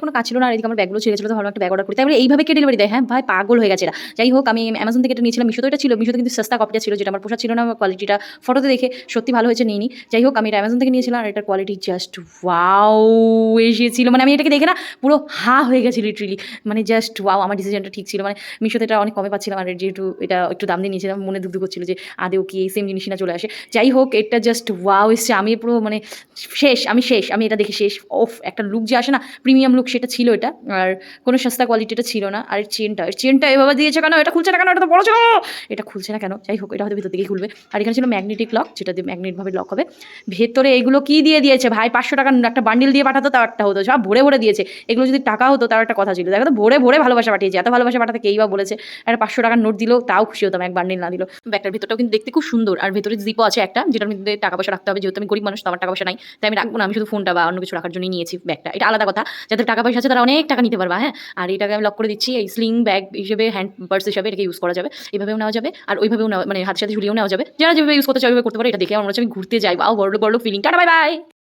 কোনো কাজ ছিল না আর এদিকে আমার ব্যাগগুলো ছেড়ে ছিল তো ভাবলাম একটা ব্যাগ অর্ডার করি। তাই বলে এইভাবে কে ডেলিভারি দেয়? হ্যাঁ, ভাই পাগল হয়ে গেছে এরা। যাই হোক আমি Amazon থেকে এটা নিয়েছিলাম। মিশোতেও এটা ছিল। মিশোতে কিন্তু সস্তা কপিটা ছিল যেটা আমার পোষাচ্ছিল ছিল না। কোয়ালিটিটা ফটোতে দেখে সত্যি ভালো হয়েছে নিইনি। যাই হোক আমি এটা Amazon থেকে নিয়েছিলাম আর এটার কোয়ালিটি জাস্ট ওয়াও এসেছিল। মানে আমি এটাকে দেখে না পুরো হা হয়ে গেছি লিটারেলি। মানে জাস্ট ওয়াও আমার ডিসিশনটা ঠিক ছিল। মানে মিশোতে এটা অনেক কমে পাচ্ছিলাম আর যেহেতু এটা একটু দাম দিয়ে নিয়েছিলাম মনে ধুক, ধুক হচ্ছিল যে আদৌ কি এই সেম জিনিসই না চলে আসে। যাই হোক এটা জাস্ট ওয়াও এসছে। আমি পুরো মানে শেষ, আমি শেষ। আমি এটা দেখে শেষ। ওফ! একটা লুক যে আসে না প্রিমিয়াম লুক সেটা ছিল এটা। আর কোনো সস্তা কোয়ালিটিটা ছিল না। আর এর চেনটা এভাবে দিয়েছে কেন? এটা খুলছে না কেন? এটা তো বড় ছিল। এটা খুলছে না কেন? যাই হোক এটা হয়তো ভিতর থেকেই খুলবে। আর এখানে ছিল ম্যাগনেটিক লক যেটা দিয়ে ম্যাগনেটভাবে লক হবে। ভেতরে এগুলো কি দিয়ে দিয়েছে ভাই? ৳৫০০ একটা বান্ডিল দিয়ে পাঠাতো তাও একটা হতো। সব ভরে, ভরে দিয়েছে। এগুলো যদি টাকা হতো তাও একটা কথা ছিল। দেখো তো ভরে, ভরে ভালোবাসা পাঠিয়েছে। এত ভালোবাসা পাঠাতে কেই বা বলেছে? একটা ৳৫০০ নোট দিলেও তাও খুশি হতাম এক বান্ডিল না দিলেও। ব্যাগটার ভেতরটাও কিন্তু দেখতে খুব সুন্দর। আর ভেতরে জিপও আছে একটা যেটার মধ্যে টাকা পয়সা রাখতে হবে। যেহেতু আমি গরিব মানুষ তো আমার টাকা পয়সা নাই। তাই আমি রাখবো না। আমি শুধু ফোনটা বা অন্য কিছু রাখার জন্যই নিয়েছি ব্যাগটা। এটা আলাদা কথা। যাদের টাকা পয়সা আছে তারা অনেক টাকা নিতে পারবা, হ্যাঁ? আর এটাকে আমি লক করে দিচ্ছি। এই স্লিং ব্যাগ হিসেবে হ্যান্ড পার্স হিসেবে এটাকে ইউজ করা যাবে। এভাবেও নেওয়া যাবে আর ওইভাবেও নেওয়া মানে হাতের সাথে ঝুলিয়েও নেওয়া যাবে। যারা যেভাবে ইউজ করতে চায় ওইভাবে করতে পারে। এটা দেখে আমার মনে হচ্ছে আমি ঘুরতে যাই। ওয়াও! বড়লোক, বড়লোক ফিলিং। Tata bye bye.